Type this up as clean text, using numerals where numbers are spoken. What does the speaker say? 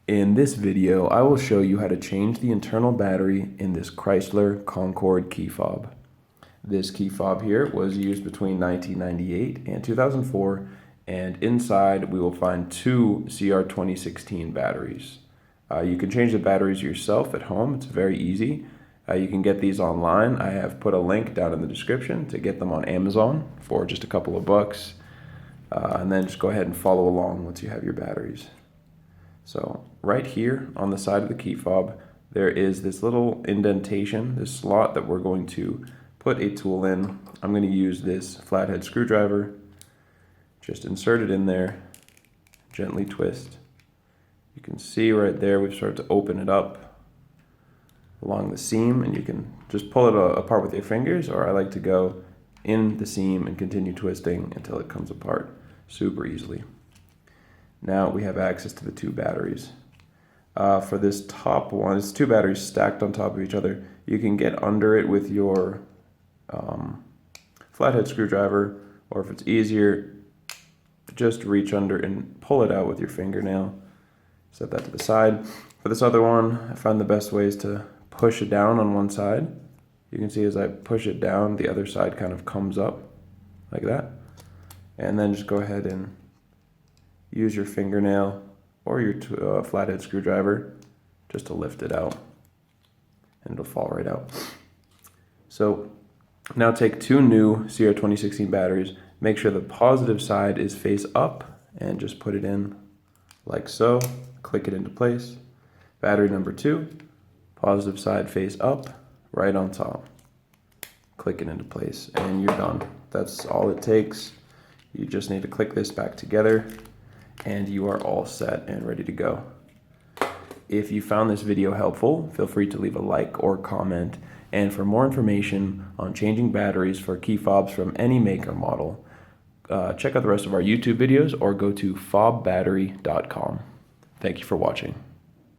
In this video, I will show you how to change the internal battery in this Chrysler Concorde key fob. This key fob here was used between 1998 and 2004, and inside we will find two CR 2016 batteries. You can change the batteries yourself at home. It's very easy. You can get these online. I have put a link down in the description to get them on Amazon for just a couple of bucks. And then just go ahead and follow along once you have your batteries. So right here on the side of the key fob, there is this little indentation, this slot that we're going to put a tool in. I'm going to use this flathead screwdriver. Just insert it in there, gently twist. You can see right there we've started to open it up along the seam, and you can just pull it apart with your fingers, or I like to go in the seam and continue twisting until it comes apart super easily. Now we have access to the two batteries. For this top one, it's two batteries stacked on top of each other. You can get under it with your flathead screwdriver, or if it's easier, just reach under and pull it out with your fingernail. Set that to the side. For this other one, I found the best way is to push it down on one side. You can see as I push it down, the other side kind of comes up like that. And then just go ahead and use your fingernail or your flathead screwdriver just to lift it out, and it'll fall right out. So now take two new CR 2016 batteries, make sure the positive side is face up, and just put it in like so, click it into place. Battery number 2, positive side face up, right on top. Click it into place and you're done. That's all it takes. You just need to click this back together and you are all set and ready to go. If you found this video helpful, feel free to leave a like or comment. And for more information on changing batteries for key fobs from any make or model, check out the rest of our YouTube videos or go to fobbattery.com. Thank you for watching.